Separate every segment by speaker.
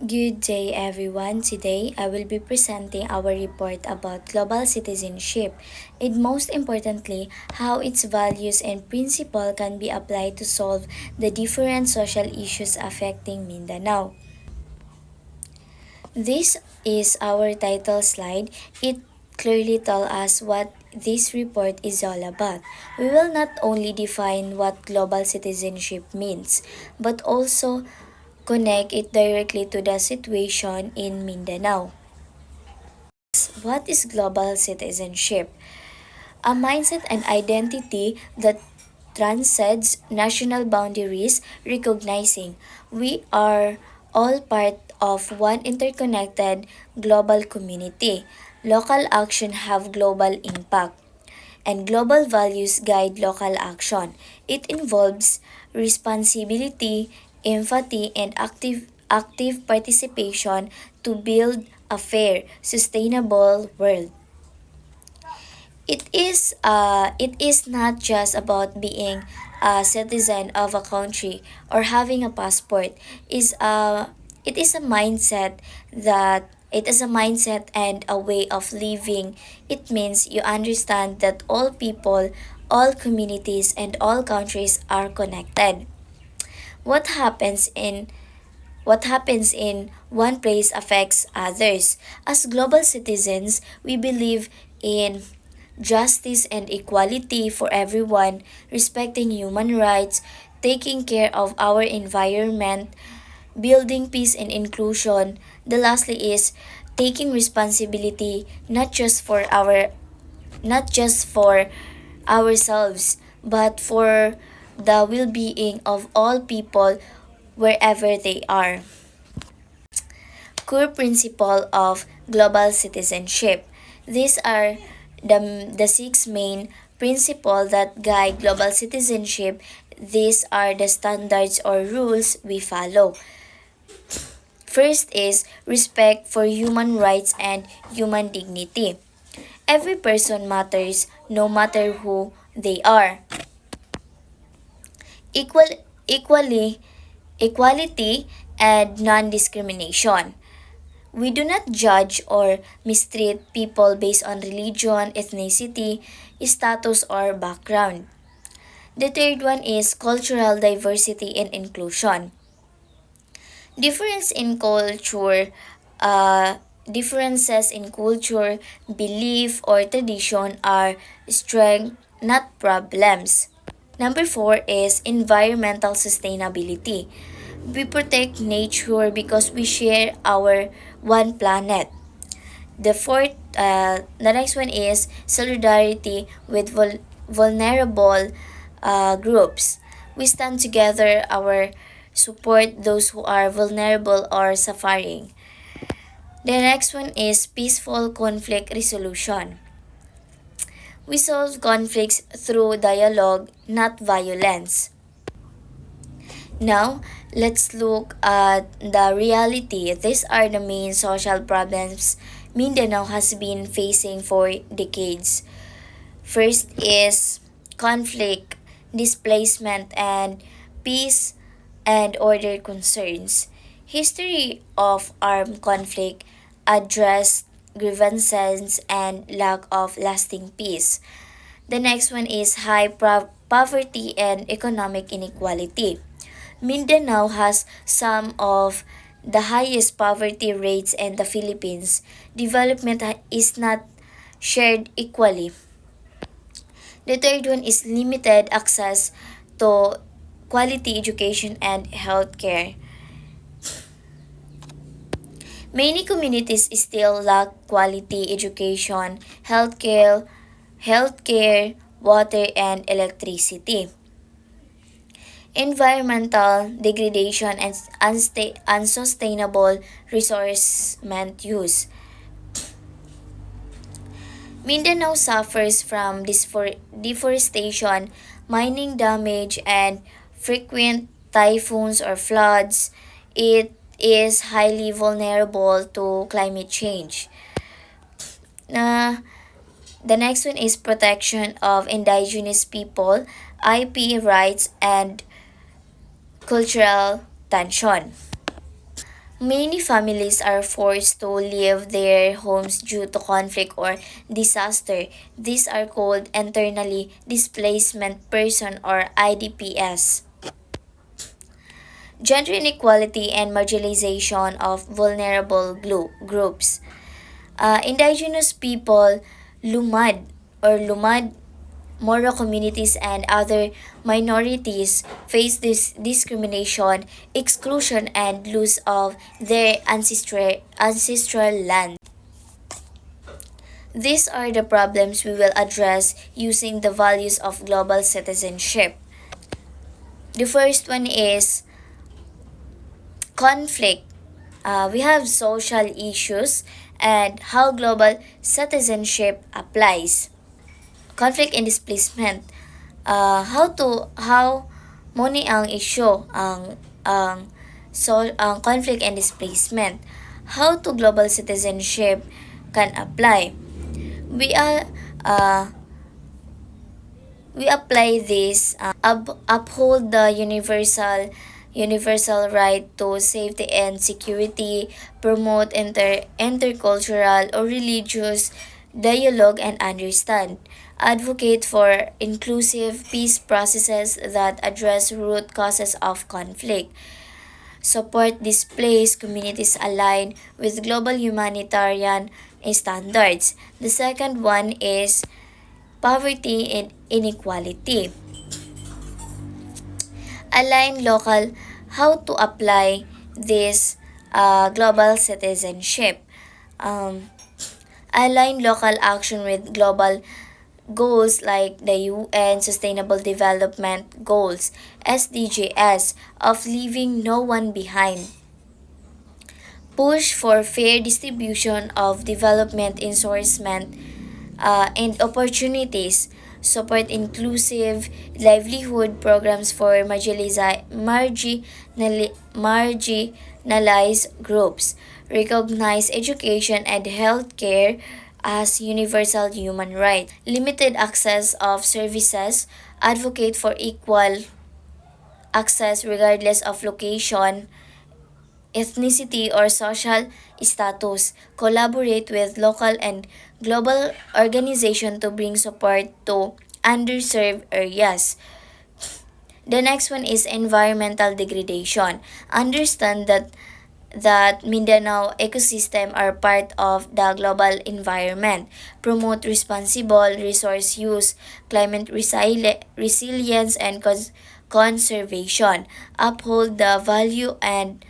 Speaker 1: Good day, everyone. Today, I will be presenting our report about global citizenship and, most importantly, how its values and principles can be applied to solve the different social issues affecting Mindanao. This is our title slide. It clearly tells us what this report is all about. We will not only define what global citizenship means, but also connect it directly to the situation in Mindanao. What is global citizenship? A mindset and identity that transcends national boundaries, recognizing we are all part of one interconnected global community. Local action have global impact, and global values guide local action. It involves responsibility, empathy, and active participation to build a fair, sustainable world. It is not just about being a citizen of a country or having a passport. Is a it is a mindset that it is a mindset and a way of living. It means you understand that all people, all communities, and all countries are connected. What happens in what happens in one place affects others. As global citizens, we believe in justice and equality for everyone, respecting human rights, taking care of our environment, building peace and inclusion. The lastly is taking responsibility not just for ourselves, but for the well-being of all people wherever they are. Core principle of global citizenship. These are the six main principles that guide global citizenship. These are the standards or rules we follow. First is respect for human rights and human dignity. Every person matters no matter who they are. Equal, equally, equality and non-discrimination. We do not judge or mistreat people based on religion, ethnicity, status, or background. The third one is cultural diversity and inclusion. Difference in culture, uh, Differences in culture, belief, or tradition are strength, not problems. Number four is environmental sustainability. We protect nature because we share our one planet. The next one is solidarity with vulnerable groups. We stand together, our support those who are vulnerable or suffering. The next one is peaceful conflict resolution. We solve conflicts through dialogue, not violence. Now, let's look at the reality. These are the main social problems Mindanao has been facing for decades. First is conflict, displacement, and peace and order concerns. History of armed conflict addressed grievances and lack of lasting peace. The next one is poverty and economic inequality. Mindanao has some of the highest poverty rates in the Philippines. Development is not shared equally. The third one is limited access to quality education and healthcare. Many communities still lack quality education, healthcare, water, and electricity. Environmental degradation and unsustainable resource use. Mindanao suffers from deforestation, mining damage, and frequent typhoons or floods. It is highly vulnerable to climate change. Uh, the next one is protection of indigenous people, IP rights, and cultural tension. Many families are forced to leave their homes due to conflict or disaster. These are called internally displacement person or IDPs. Gender inequality and marginalization of vulnerable groups. Indigenous people, Lumad, Moro communities, and other minorities face this discrimination, exclusion, and loss of their ancestral land. These are the problems we will address using the values of global citizenship. The first one is conflict. We have social issues and how global citizenship applies. Conflict and displacement. How muni ang issue ang conflict and displacement. How to global citizenship can apply. We are we apply this uphold the universal right to safety and security, promote intercultural or religious dialogue and understand, advocate for inclusive peace processes that address root causes of conflict, support displaced communities aligned with global humanitarian standards. The second one is poverty and inequality. Align local how to apply this global citizenship. Um, Align local action with global goals like the UN Sustainable Development Goals SDGs of leaving no one behind. Push for fair distribution of development endorsement and opportunities, support inclusive livelihood programs for marginalized groups, recognize education and healthcare as universal human right, limited access of services, advocate for equal access regardless of location, ethnicity, or social status, collaborate with local and global organizations to bring support to underserved areas. The next one is environmental degradation. Understand that Mindanao ecosystem are part of the global environment. Promote responsible resource use, climate resilience, and conservation. Uphold the value and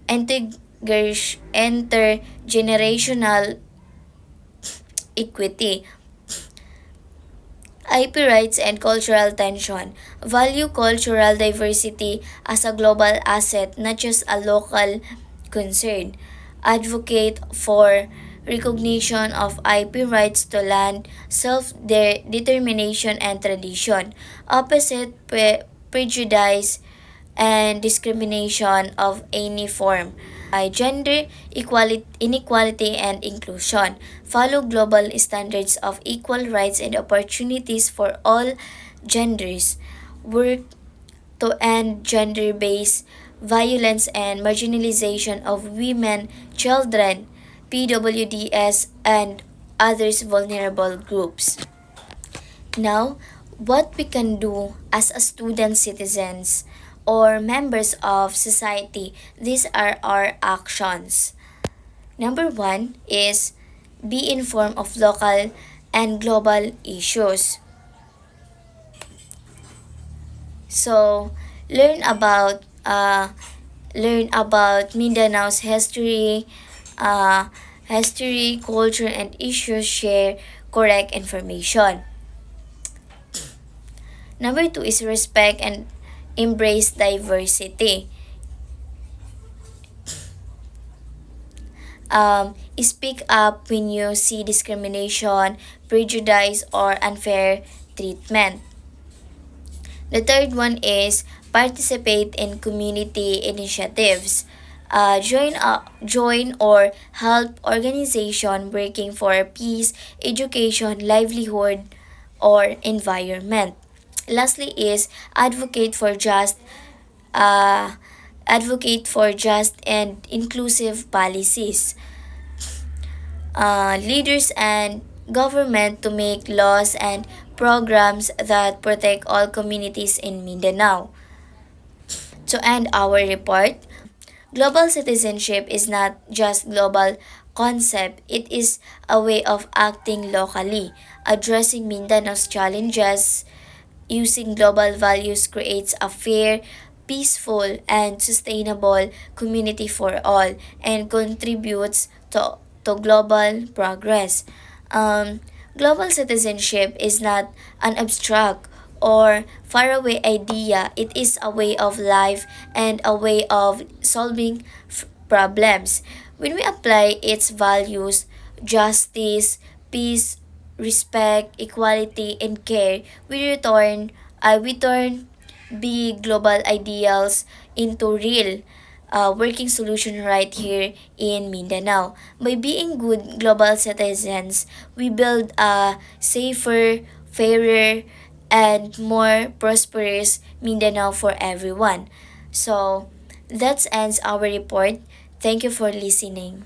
Speaker 1: intergenerational equity, IP rights, and cultural tension. Value cultural diversity as a global asset, not just a local concern. Advocate for recognition of IP rights to land, self-determination, and tradition. Opposite prejudice and discrimination of any form. Gender inequality and inclusion. Follow global standards of equal rights and opportunities for all genders. Work to end gender-based violence and marginalization of women, children, PWDs, and others vulnerable groups. Now, what we can do as a student citizens or members of society, these are our actions. Number one is be informed of local and global issues. So, learn about uh, learn about Mindanao's history, culture, and issues. Share correct information. Number two is respect and embrace diversity. Speak up when you see discrimination, prejudice, or unfair treatment. The third one is participate in community initiatives. Join or help organization working for peace, education, livelihood, or environment. Lastly is advocate for uh, advocate for just and inclusive policies, leaders and government to make laws and programs that protect all communities in Mindanao. To end our report, global citizenship is not just global concept, it is a way of acting locally, addressing Mindanao's challenges. Using global values creates a fair, peaceful, and sustainable community for all and contributes to global progress. Um, Global citizenship is not an abstract or faraway idea, it is a way of life and a way of solving problems. When we apply its values, justice, peace, respect, equality, and care, we turn big global ideals into real working solution right here in Mindanao. By being good global citizens, we build a safer, fairer, and more prosperous Mindanao for everyone. So that ends our report. Thank you for listening.